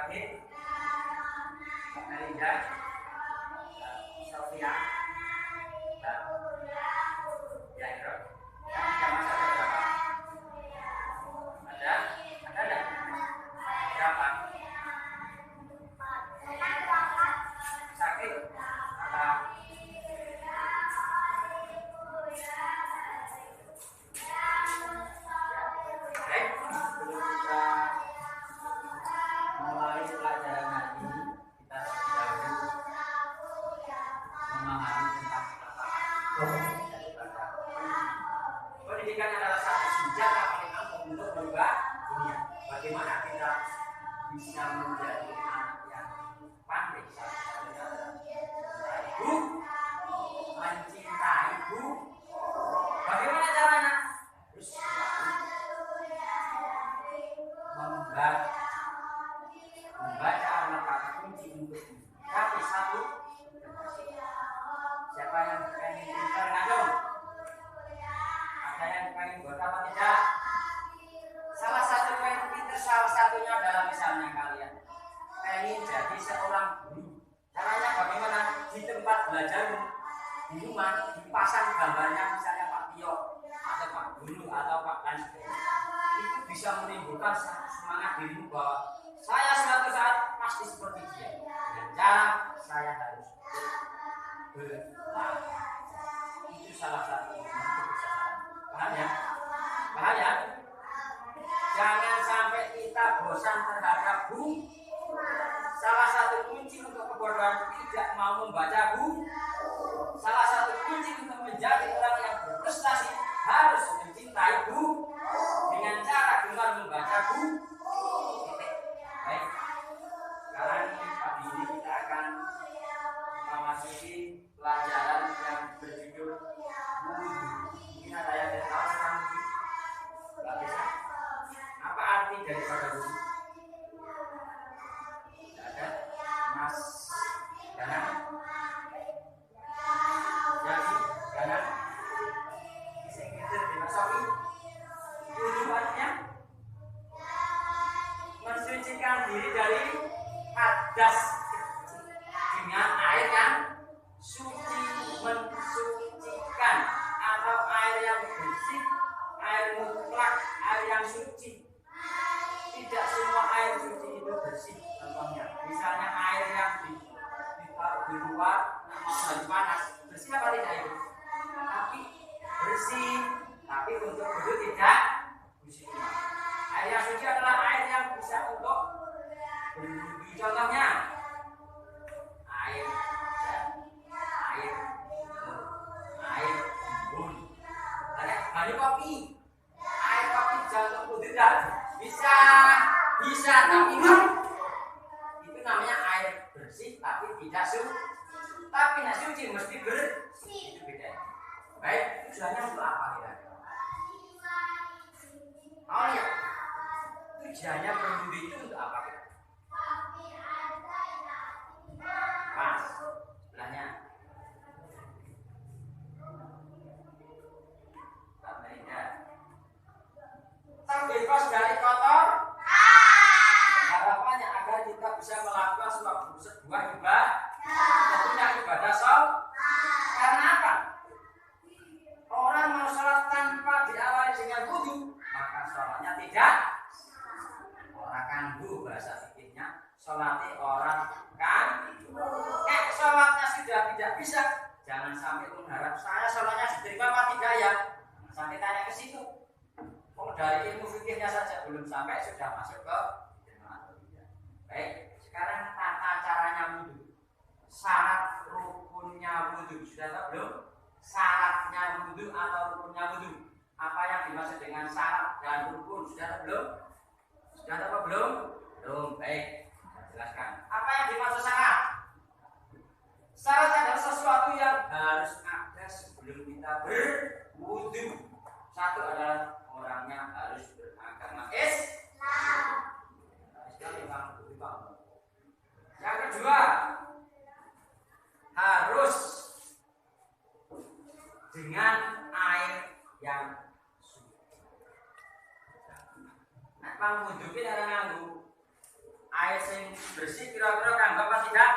Bagi Melinda, Sofia, Jairo. Yang masa berapa? Ada enggak? Berapa? Sakit? Baik, sebelum kita mulai pelajaran hari ini, kita terlebih dahulu memahami tentang daripada pendidikan adalah satu senjata paling ampuh untuk merubah dunia. Bagaimana kita bisa menjadi anak yang pandai? Satu-satunya adalah ibu, mencintai ibu. Bagaimana caranya? Harus membaca kata kunci untuk tapi satu. Siapa yang pengen pintar ngajong? Ada yang pengen buat apa tidak? Salah satu pengen pintar, salah satunya adalah misalnya kalian pengen jadi seorang guru. Caranya bagaimana? Di tempat belajar di rumah dipasang gambarnya misalnya Pak Tio atau Pak Guru atau Pak dan sebagainya. Itu bisa menimbulkan semangat dirimu bahwa saya suatu saat pasti seperti dia. Dengan cara saya harus belajar. Itu salah satu bentuk kesalahan. Paham ya? Paham ya? Jangan sampai kita bosan terhadap buku. Salah satu kunci untuk kebodohan tidak mau membaca buku. Salah satu kunci untuk menjadi orang yang berprestasi harus mencintai buku dengan cara gemar membaca buku. Baik. Sekarang pagi ini kita akan memasuki pelajaran yang berjudul wudhu. Ini ada yang tahu tentang wudhu? Tidak bisa. Apa arti daripada wudhu? Tidak ada. Mas Dana? Jadi, Dana? Bisa ngerti di Mas Sofi? Wudhu artinya mensucikan diri dari hadas dengan air yang suci, mensucikan atau air yang bersih, air mutlak, air yang suci. Tidak semua air suci itu bersih. Contohnya, misalnya air yang ditaruh di luar, lagi panas, bersih apa tidak itu? Tapi bersih, tapi untuk wudhu tidak bersih. Air yang suci adalah air yang bisa untuk berwudhu. Contohnya air embun, ada kopi. Air kopi bisa untuk wudhu tidak? Bisa, tapi itu namanya air bersih, tapi tidak suci. Tapi tidak suci mesti bersih. Itu beda. Baik, tujuannya untuk apa kira-kira? Oh ya, tujuannya berwudhu itu untuk apa kira-kira? Mas, sebelahnya. Terbebas dari kotor. Harapannya agar kita bisa melakukan sebuah ibadah, tentunya ibadah sholat. Karena apa? Orang mau sholat tanpa diawali dengan wudhu, maka sholatnya tidak orang kandu, bahasa fikihnya sholatnya orang kan. Sholatnya sudah tidak bisa, jangan sampai mengharap saya sholatnya diterima apa tidak ya. Sampai tanya ke situ. Oh, dari ilmu fikihnya saja belum sampai sudah masuk ke atau tidak. Baik, sekarang tata caranya wudhu. Syarat rukunnya wudhu sudah tahu belum? Syaratnya wudhu atau rukunnya wudhu. Apa yang dimaksud dengan syarat dan rukun sudah tahu belum? Sudah tahu belum? Belum. Baik, saya jelaskan. Apa yang dimaksud syarat? Syarat adalah sesuatu yang harus ada sebelum kita berwudhu. Satu adalah orangnya harus beragama Islam. Yang kedua, harus dengan air yang suci. Nah, pangwudhu kita nganggo air sing bersih kira-kira kanggo apa tidak?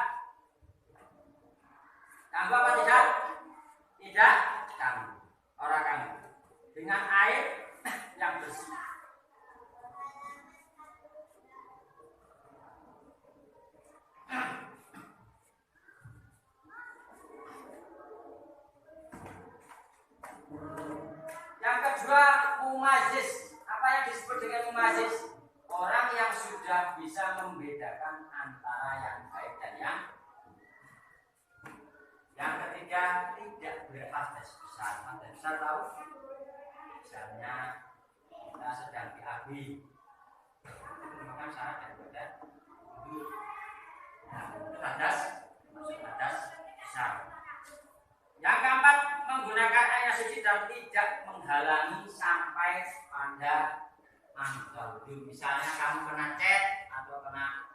Kanggo apa tidak? Tidak kanggo. Ora kanggo. Dengan air yang bersih. Yang kedua, mumazis. Apa yang disebut dengan mumazis? Orang yang sudah bisa membedakan antara yang baik dan yang ketiga, tidak berhadas besar. Hadas besar tahu? Misalnya kita sedang BAB, itu merupakan syarat yang berbeda. Itu hadas, maksud hadas besar. Yang keempat, menggunakan air suci dan tidak menghalangi sampai pada anggota wudhu. Misalnya kamu kena cat atau kena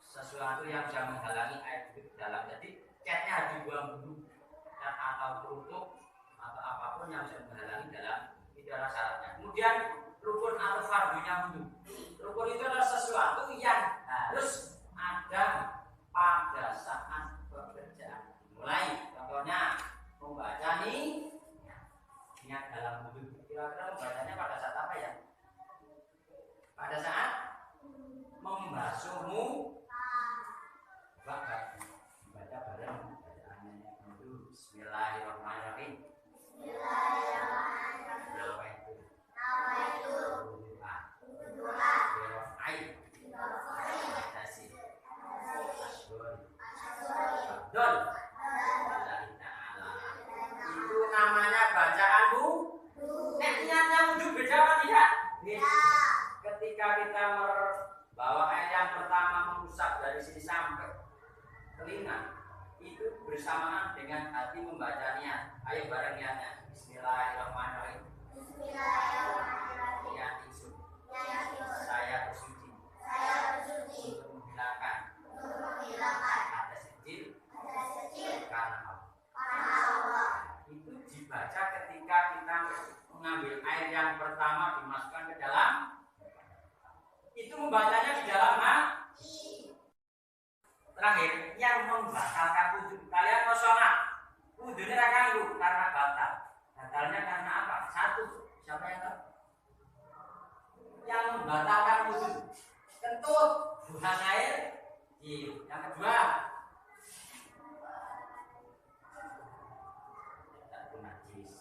sesuatu yang bisa menghalangi air wudhu di dalam. Jadi catnya harus dibuang dulu, cat atau kerutuk atau apapun yang bisa menghalangi dalam, itu adalah syaratnya. Kemudian rukun atau fardunya wudhu. Rukun itu adalah sesuatu yang harus ada pada saat pekerjaan. Mulai contohnya membaca niat dalam wudhu. Kira-kira membacanya pada saat apa ya? Pada saat membasuhmu baca bareng bacaannya itu Bismillahirrahmanirrahim. Nawaitu itu namanya bacaanmu. Niatnya wudhu beda apa tidak? Ketika kita membawa air yang pertama mengusap dari sini sampai telinga, itu bersamaan dengan hati membaca niat. Ayo bareng niatnya. Bismillahirrahmanirrahim. Niat isun. Saya bersuci untuk menghilangkan hadas kecil karena Allah. Itu dibaca ketika kita mengambil air yang pertama dimasukkan ke dalam. Itu membacanya di dalam terakhir yang membatalkan wudhu. Kalian mau sholat, wudhunya rakangu karena batal. Batalnya karena apa? Satu, siapa yang tahu? Yang membatalkan wudhu, kentut, buang air. Yang kedua, najis.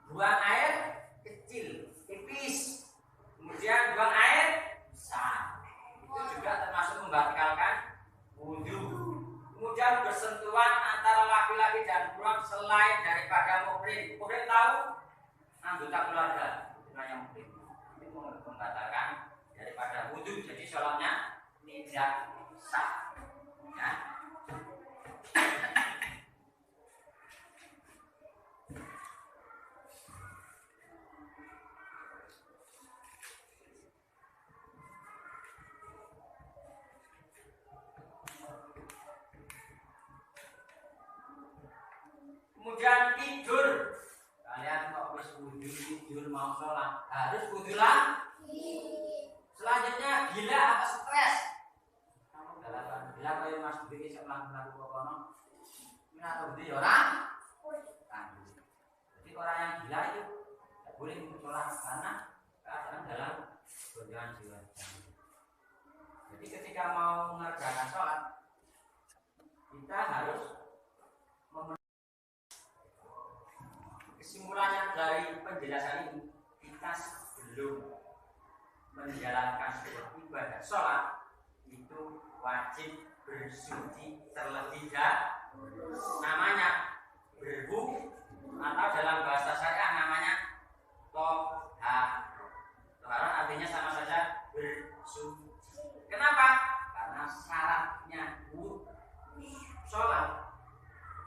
Buang air kecil, tipis. Kemudian buang air besar. Itu juga termasuk membatalkan wudhu. Kemudian bersentuhan antara laki-laki dan perempuan selain daripada muhrim. Muhrim tahu? Anggota keluarga. Itu namanya muhrim. Itu membatalkan daripada wudhu. Jadi sholatnya tidak sah. Ya. Kemudian tidur. Kalian kok wis wudhu tidur mau sholat, harus wudhu lagi. Selanjutnya gila atau stres. Kamu gila kayak Mas Budi setelah melakukan kono. Ini atau wudhu ya orang. Jadi orang yang gila itu tidak boleh sholat karena keadaan dalam goncangan jiwa. Jadi ketika mau mengerjakan sholat, kita harus kesimpulannya dari penjelasan ini, kita sebelum menjalankan sebuah ibadah sholat itu wajib bersuci terlebih dahulu. Namanya berwudu atau dalam bahasa syariah namanya tohar. Tohar artinya sama saja bersuci. Kenapa? Karena syaratnya sholat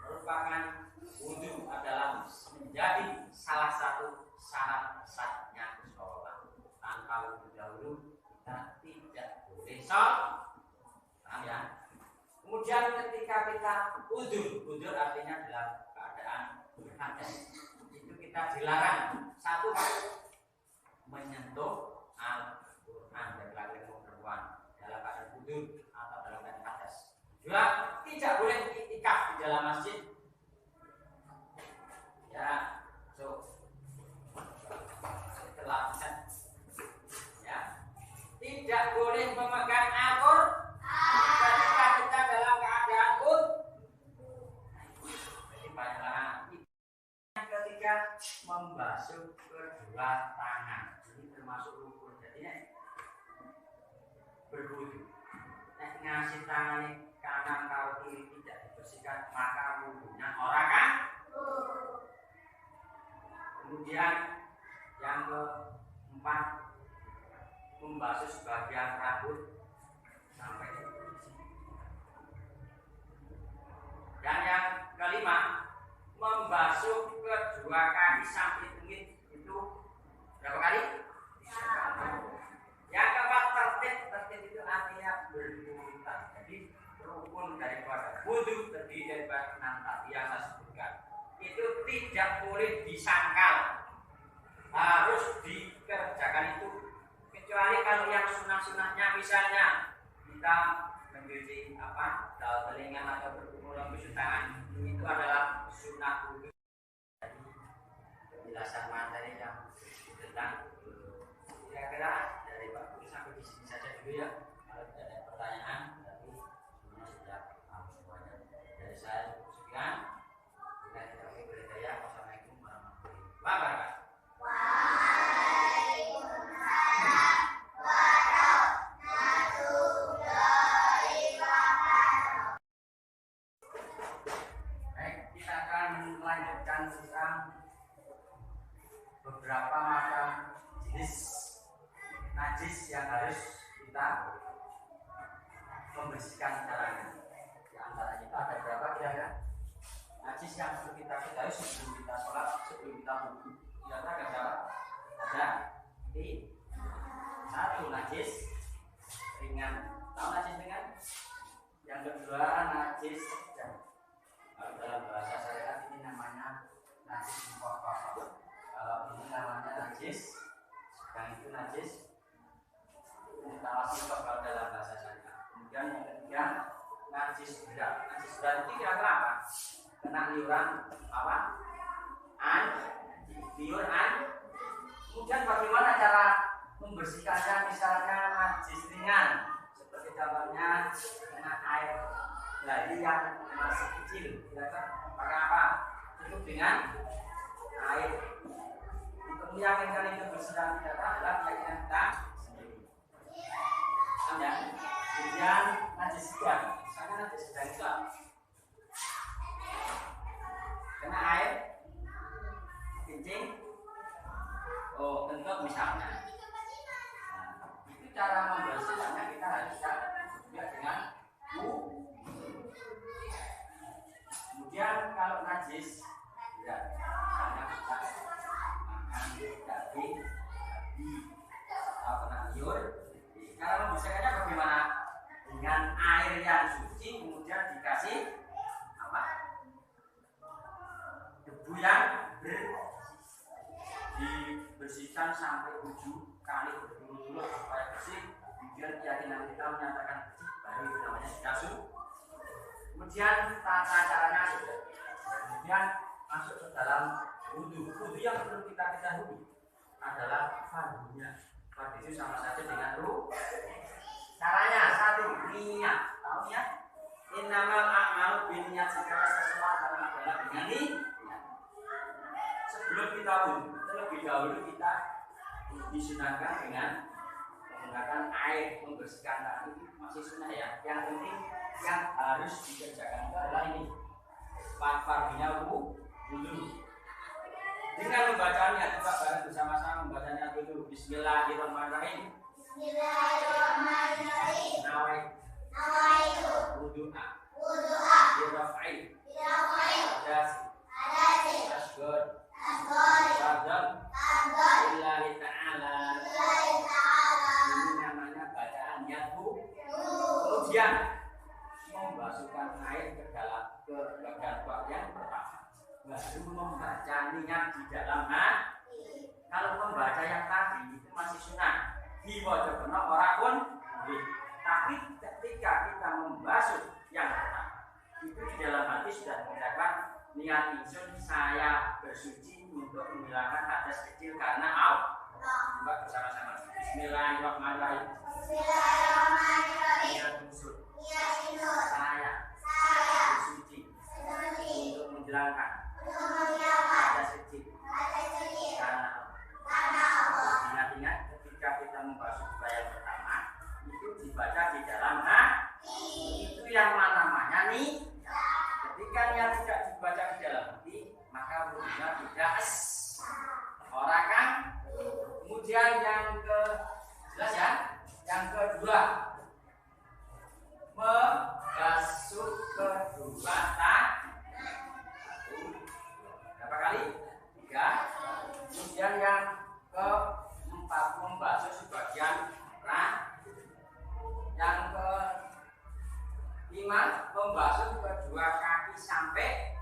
merupakan wudhu adalah menjadi salah satu syarat sahnya sholat. Tanpa wudhu dahulu kita tidak boleh sholat. Paham ya? Kemudian ketika kita wudhu artinya dalam keadaan berhadas, itu kita dilarang satu menyentuh alat wudhu atau dalam keadaan hadas. Juga tidak boleh iktikaf di dalam masjid. Ya, terlambat. Ya, tidak boleh memegang akur ketika kita dalam keadaan jadi banyak larangan. Ketika membasuh kedua tangan, ini termasuk rukun. Jadi berwudu. Ngasih tangan kanan kau kiri tidak dibersihkan, maka wudunya orang kan. Kemudian yang keempat, membasuh sebagian rambut sampai di sini. Dan yang kelima, membasuh kedua kaki sampai tumit. Itu berapa kali? Yang keempat, tertib itu artinya berurutan. Jadi rukun daripada wudu terdiri daripada 6 tadi yang saya sebutkan. Itu tidak boleh disangkal, harus dikerjakan itu. Kecuali kalau yang sunah-sunahnya, misalnya kita mencuci daun telinga atau berkumur membasuh tangan, itu adalah sunnah wudu. Jadi penjelasan materi yang tentang kira-kira dari Pak Guru sampai di sini saja dulu ya. Kalau tidak ada pertanyaan, tapi semuanya sudah tahu semuanya. Dari saya sekian. Bila tidak berdaya, wassalamualaikum warahmatullahi wabarakatuh. Beberapa macam jenis najis yang harus kita membersihkan caranya. Di antaranya itu ada berapa kira-kira? Najis yang perlu kita ketahui sebelum kita sholat, sebelum kita wudhu. Kira-kira ada berapa? Ada satu najis ringan. Tahu najis ringan? Yang kedua najis sedang. Kalau dalam bahasa syariat ini namanya najis mukhaffafah. Kalau ini namanya najis, sedang itu najis mutawassit kalau dalam bahasa syariat. Kemudian yang ketiga najis berat. Najis berat itu kira-kira apa? Kena liuran apa? Liur. Kemudian bagaimana cara membersihkannya? Misalnya najis ringan, seperti contohnya kena air lagi yang masih kecil, kira-kira pakai apa? Cukup dengan air. Untuk meyakinkan itu bersih dan tidak adalah keyakinan kita sendiri. Anda, kemudian najis sedang. Misalnya najis sedang itu kena air, kencing, kentut misalnya. Nah, itu cara membersihkannya kita harus juga dengan kemudian kalau najis ya hanya kita makan daging atau kena liur. Kalau membersihkannya bagaimana? Dengan air yang suci kemudian dikasih debu yang dibersihkan sampai 7 kali berturut-turut supaya bersih. Kemudian keyakinan kita menyatakan bersih, baru itu namanya sudah suci. Kemudian tata caranya sudah. Kemudian masuk ke dalam wudhu. Wudhu yang perlu kita ketahui adalah fardunya. Fardu itu sama saja dengan caranya satu, niat. Tahu ya? Innamal a'malu binniyat, segala sesuatu adalah dengan niat. Sebelum kita wudhu, terlebih dahulu kita disunahkan dengan menggunakan air membersihkan tangan. Itu masih sunnah ya. Yang penting yang harus dikerjakan itu adalah ini, fardunya wudhu. Dengan membacanya, coba bareng bersama-sama membacanya dulu. Bismillahirrahmanirrahim. Bismillahirrahmanirrahim. Nawaitu wudu'a birraf'i hadasi asghar lillahi ta'ala. Ini namanya bacaan yadu. Kemudian membasuhkan air ke bagian tuak yang pertama, baru membaca niat di dalam hati. Kalau membaca yang tadi itu masih sunnah, diwajibkan orang pun, tapi ketika kita membasuh yang pertama itu di dalam hati sudah mengucapkan niat ingsun saya bersuci untuk menghilangkan hadas kecil karena Allah. Coba bersama-sama. Bismillahirrahmanirrahim. Niat ingsun saya bersuci untuk menghilangkan hadas kecil karena Allah. Ingat-ingat ketika kita membasuh yang pertama itu dibaca di dalam hati. Itu yang namanya nih. Ketika niat tidak dibaca di dalam hati, maka wudunya tidak orang kan. Kemudian yang ke jelas ya, yang kedua membasuh kedua tangan. Berapa kali? 3. Kemudian yang keempat membasuh sebagian rambut. Yang kelima membasuh kedua kaki sampai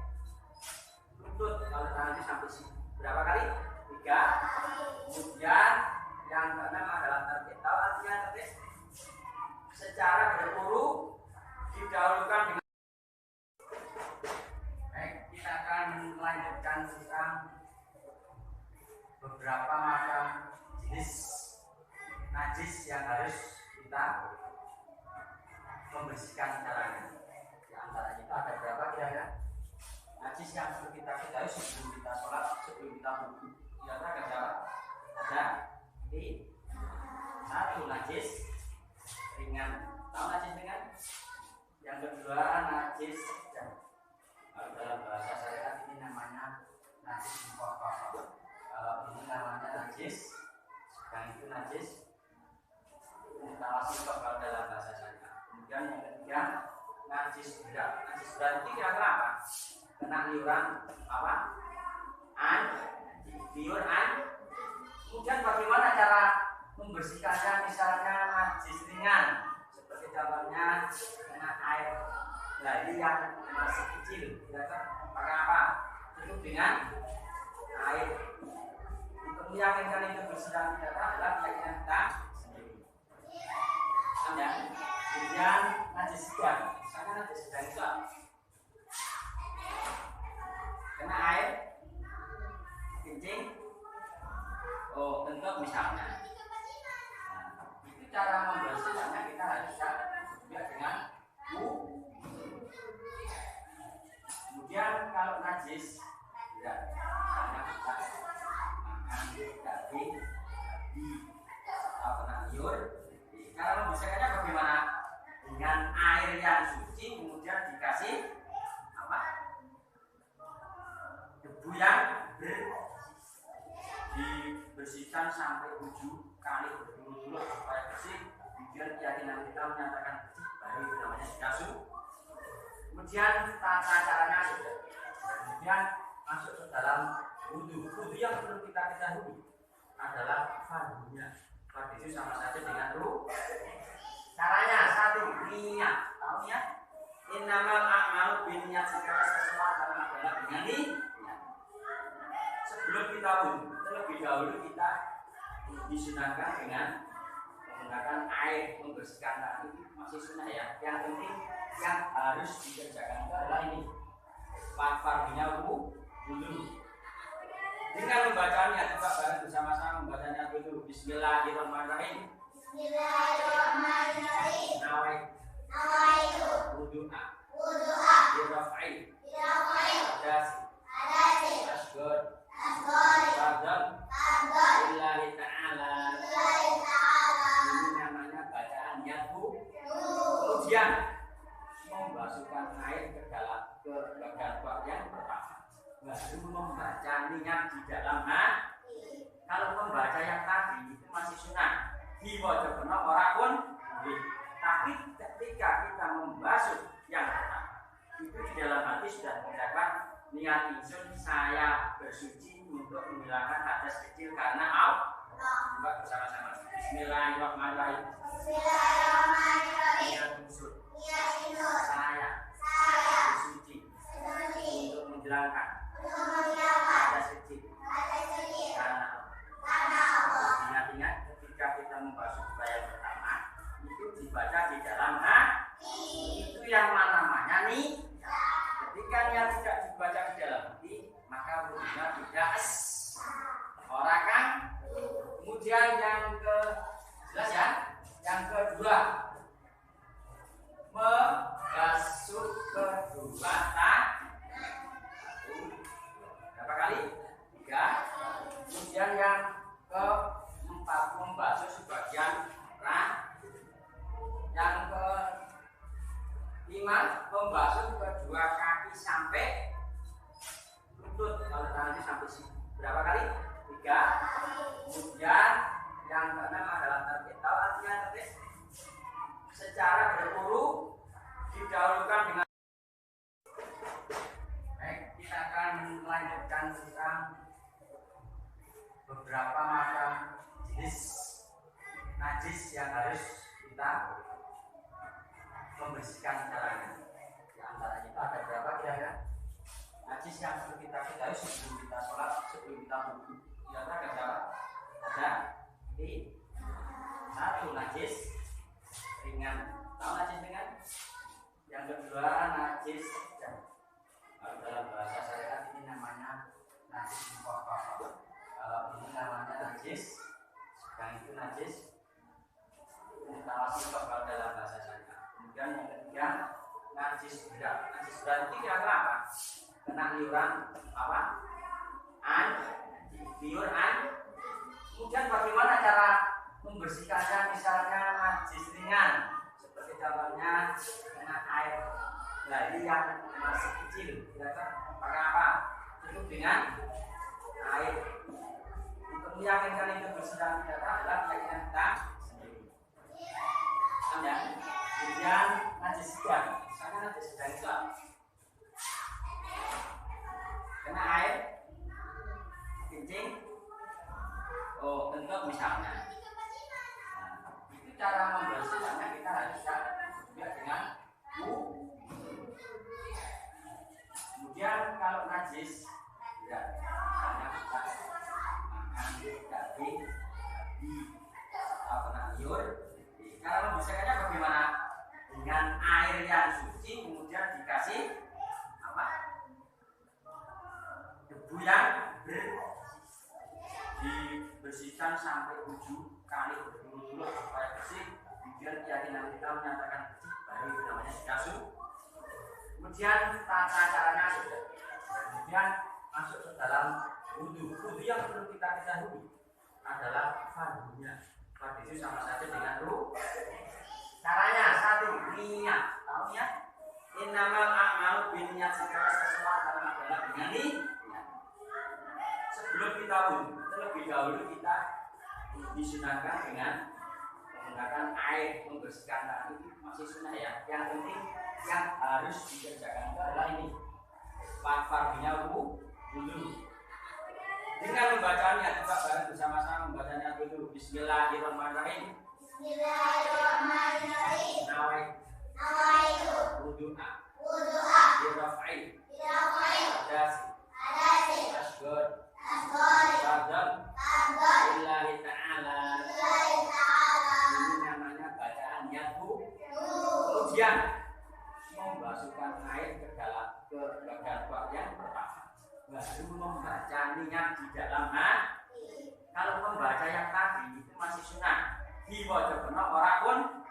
lutut. Kalau tangannya sampai sini. Berapa kali? 3. Kemudian yang keenam adalah tertib. Tahu artinya tertib? Secara berurut didahulukan dengan. Baik, kita akan melanjutkan tentang beberapa macam jenis najis yang harus kita membersihkan caranya. Di antara kita ada berapa kira-kira? Najis yang perlu kita ketahui sebelum kita sholat, sebelum kita wudhu. Kira-kira ada berapa? Ada 1 najis ringan. Tahu najis ringan? Yang kedua najis sedang. Kalau dalam bahasa syariat ini namanya najis mukhaffaf. Kalau ini namanya najis sedang, itu najis mutawassit kalau dalam bahasa syariat. Kemudian yang ketiga najis berat. Najis berat itu kira-kira apa? Kena liuran apa? Liur. Kemudian bagaimana cara membersihkannya? Misalnya najis ringan, seperti contohnya kena air dari yang masih kecil, kira-kira pakai apa? Cukup dengan air. Untuk meyakinkan itu bersih dan tidak adalah keyakinan kita sendiri. Anda, kemudian najis sedang. Misalnya najis sedang itu apa? Kena air, kencing, kentut misalnya. Nah, itu cara membersihkannya kita harus juga dengan kemudian kalau najis ya, misalnya kita makan daging atau kena liur, cara membersihkannya bagaimana? Dengan air yang suci kemudian dikasih apa? Debu yang dibersihkan sampai 7 kali berturut-turut supaya bersih. Kemudian keyakinan kita menyatakan bersih, baru itu namanya dikasuh. Kemudian tata caranya sudah. Kemudian masuk ke dalam wudhu. Wudhu yang perlu kita ketahui adalah fardunya. Fardu itu sama saja dengan caranya 1, niat. Tahu niat? Innamal a'malu binniyat, segala sesuatu adalah dengan niat. Sebelum kita wudhu, terlebih dahulu kita disunahkan dengan menggunakan air membersihkan tangan. Itu masih sunnah ya. Yang penting yang harus dikerjakan itu adalah ini. Fardunya wudhu. Dengan membacanya, coba bareng bersama-sama membacanya dulu. Bismillahirrahmanirrahim. Bismillahirrahmanirrahim. Nawaitu wudu'a birraf'i hadasi asghar fardhan lillahi ta'ala. Ini namanya bacaan niat wudhu. Kemudian membasuhkan air ke bagian tuak yang pertama, baru membaca niat di dalam hati. Kalau membaca yang tadi itu masih sunnah, diwajib benar orang pun. Tapi ketika kita membasuh yang pertama, itu di dalam hati sudah mengucapkan niat ingsun saya bersuci untuk menghilangkan hadas kecil karena Allah. Coba bersama-sama. Bismillahirrahmanirrahim. Niat ingsun saya bersuci untuk menghilangkan hadas kecil karena Allah. Ingat-ingat ketika kita membasuh yang pertama itu dibaca di dalam hati. kedua, membasuh kedua tangan. Berapa kali? 3. Kemudian yang keempat, membasuh sebagian rambut. Yang kelima, membasuh kedua kaki sampai lutut. Kalau tangannya sampai sini. Berapa kali? 3. Kemudian yang keenam adalah terketal, artinya terkes secara berurut didahulukan dengan. Baik, kita akan melanjutkan tentang beberapa macam jenis najis yang harus kita membersihkan caranya. Di antara kita ada berapa kira-kira? Najis yang perlu kita ketahui sebelum kita sholat, sebelum kita wudu. Kira-kira ada berapa? Ada 1 najis ringan. Tahu najis ringan? Yang kedua najis sedang. Kalau dalam bahasa syariat ini namanya najis mukhaffaf. Kalau ini namanya najis sedang, itu najis mutawasit kalau dalam bahasa syariat. Kemudian yang ketiga najis berat. Najis berat itu kira-kira apa? Kena liuran apa? Liur. Kemudian bagaimana cara membersihkannya? Misalnya najis ringan, seperti contohnya kena air. Nah ini yang masih kecil, kira-kira pakai apa? Cukup dengan air. Untuk meyakinkan itu bersih dan tidak adalah keyakinan kita sendiri. Kemudian najis sedang. Misalnya najis sedang itu apa? Kena air, kencing, kentut misalnya. Itu cara membersihkannya, kita harus juga dengan kemudian kalau najis ya misalnya kita makan daging babi atau kena liur, cara membersihkannya bagaimana? Dengan air yang suci, kemudian dikasih apa? Debu yang dibersihkan sampai 7 kali berturut-turut supaya bersih. Kemudian keyakinan kita menyatakan bersih, baru itu namanya dikasih. Kemudian tata caranya sudah. Kemudian masuk ke dalam wudhu. Wudhu yang perlu kita ketahui adalah fardunya. Fardu itu sama saja dengan caranya 1, niat. Tahu niat? Innamal a'malu binniyat, segala sesuatu adalah dengan niat. Sebelum kita wudhu, terlebih dahulu kita disunahkan dengan menggunakan air membersihkan tangan. Itu masih sunnah ya. Yang penting yang harus dikerjakan itu adalah ini, fardunya wudhu. Dengan membacanya, coba bareng bersama-sama membacanya dulu. Bismillahirrahmanirrahim. Bismillahirrahmanirrahim. Nawaitu wudu'a birraf'i hadasi asghar fardhan lillahi ta'ala. Ini namanya bacaan yadu. Kemudian membasuhkan air ke dalam bagian yang pertama, baru membaca niat di dalam hati. Kalau membaca yang tadi itu masih sunnah, diwajib benar orang pun.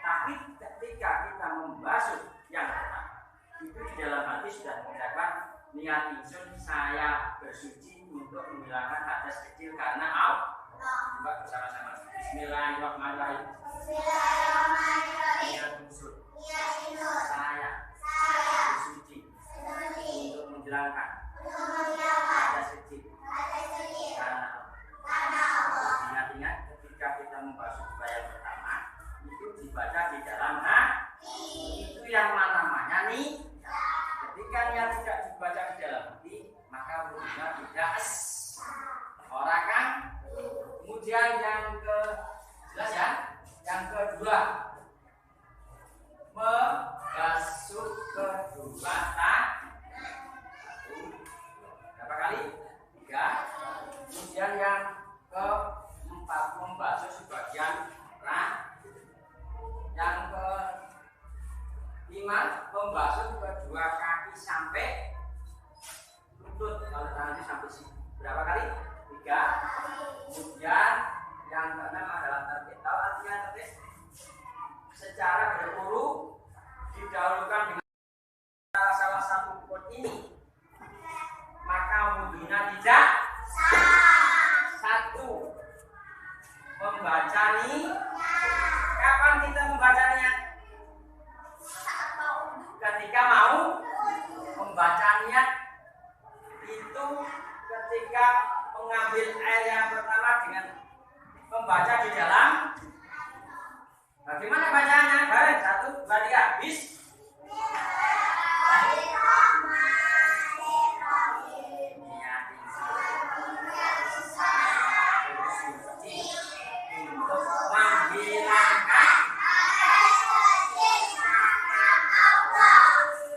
Tapi ketika kita membasuh yang pertama, itu di dalam hati sudah mengucapkan niat insun, saya bersuci untuk menghilangkan hadas kecil karena Allah. Coba bersama-sama. Bismillahirrahmanirrahim. Niat insun, saya bersuci untuk menghilangkan hadas kecil karena Allah. Ingat-ingat ketika kita membasuh yang pertama, secara berurut didahulukan dengan salah satu rukun ini, maka wudunya tidak sah. Satu, membaca nih. Kapan kita membacanya? Ketika mau membaca niat itu ketika mengambil air yang pertama dengan membaca di dalam. Bagaimana bacanya? Bareng, 1, 2, 3.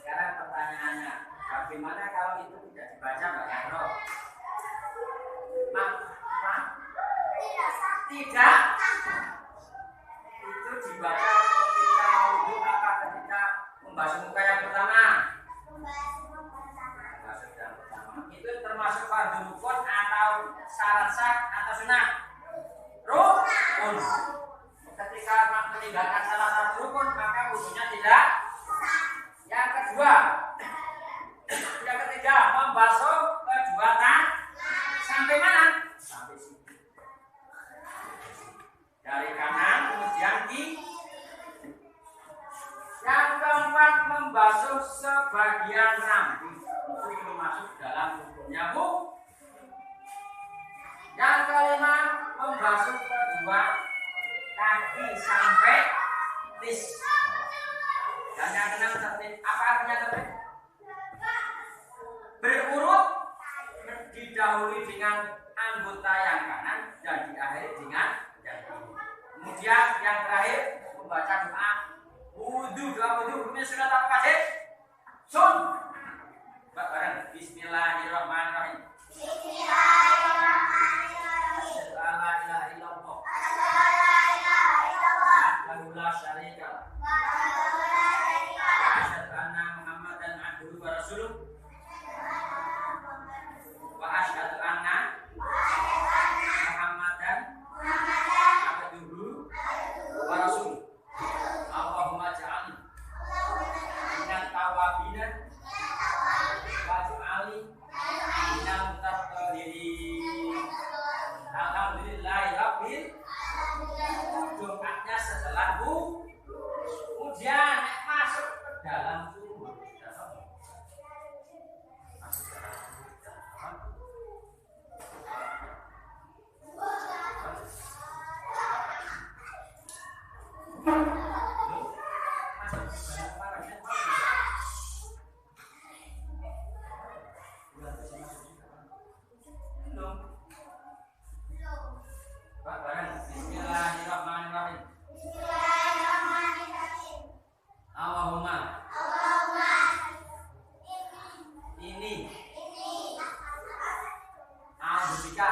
Sekarang pertanyaannya, bagaimana kalau itu tidak dibaca Mbak Yahro? Tidak. Itu dibaca ketika mau wudhu apa ketika membasuh muka yang pertama? Membasuh yang pertama. Itu termasuk fardhu rukun atau syarat sah atau sunnah? Rukun. Ketika meninggalkan salah satu rukun maka wudhunya tidak. Yang kedua, yang ketiga, membasuh kedua tangan sampai mana? Sampai sini. Dari kanan kemudian kiri. Yang keempat, membasuh sebagian rambut. Itu termasuk dalam hukumnya bu. Yang kelima, membasuh kedua kaki sampai tis. Dan yang keenam tertib. Apa artinya tertib? Berurut, didahului dengan anggota yang kanan dan diakhiri dengan yang kiri. Kemudian yang terakhir membaca doa wudhu. Doa wudhu hukumnya sudah apa kasih? Sun. Bareng. Bismillahirrahmanirrahim. Asyhadu an la ilaha illallah. Wahdahu la syarika lah. Wa asyhadu anna Muhammadan abduhu wa rasuluh. Wa asyhadu anna Muhammadan abduhu wa rasuluh. Allahumma ja'alni minat tawabina wa ja'alni minal mutatahhirin. Alhamdulillahi rabbil. Doanya setelah bu, kemudian masuk ke dalam tubuh. Masuk ke dalam Bismillahirrahmanirrahim. Allahumma ini a'udzubika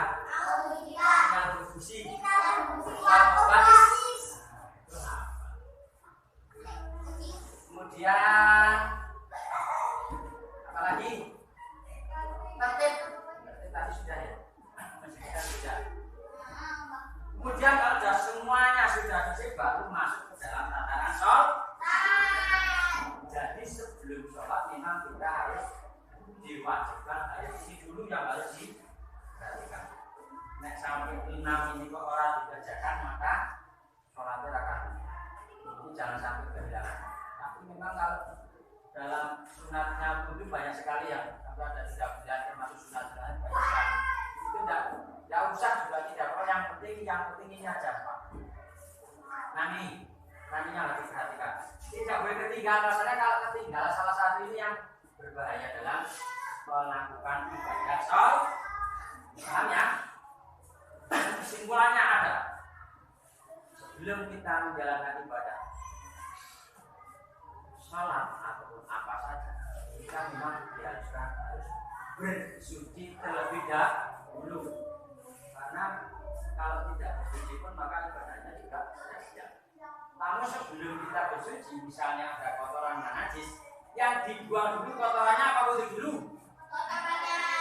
minal khubusi wal khaba'is. Kemudian apalagi? Tertib tadi sudah ya. Sudah. Kemudian kalau sudah semuanya sudah selesai baru masuk ke dalam tataran sholat. Jadi sebelum sholat memang kita harus diwajibkan harus ini dulu yang harus diperhatikan. Nek sampai 6 ini kok orang dikerjakan maka sholatnya akan ini jangan sampai kehilangan. Tapi memang kalau dalam sunatnya itu banyak sekali ya. Tapi ada 3 bulan termasuk sunat lain banyak sekali. Itu tidak usah juga tidak perlu, yang penting ini aja Pak. Naminya harus diperhatikan. Tidak boleh ketinggalan. Masalahnya kalau ketinggalan salah satu ini yang berbahaya dalam melakukan ibadah sholat. Paham ya? Kesimpulannya ada. Sebelum kita menjalankan ibadah sholat ataupun apa saja, kita memang diharuskan harus bersuci terlebih dahulu. Karena kalau tidak bersuci pun maka ibadahnya juga sia-sia. Namun sebelum kita bersuci, misalnya ada kotoran dan najis, yang dibuang dulu kotorannya apa dulu?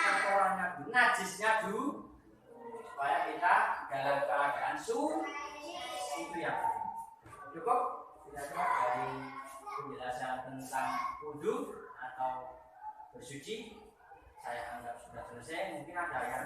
Kotorannya dulu, najisnya dulu, supaya kita dalam keadaan suci. Itu yang penting. Cukup? Tidak tentang wudhu atau bersuci saya anggap sudah selesai. Mungkin ada yang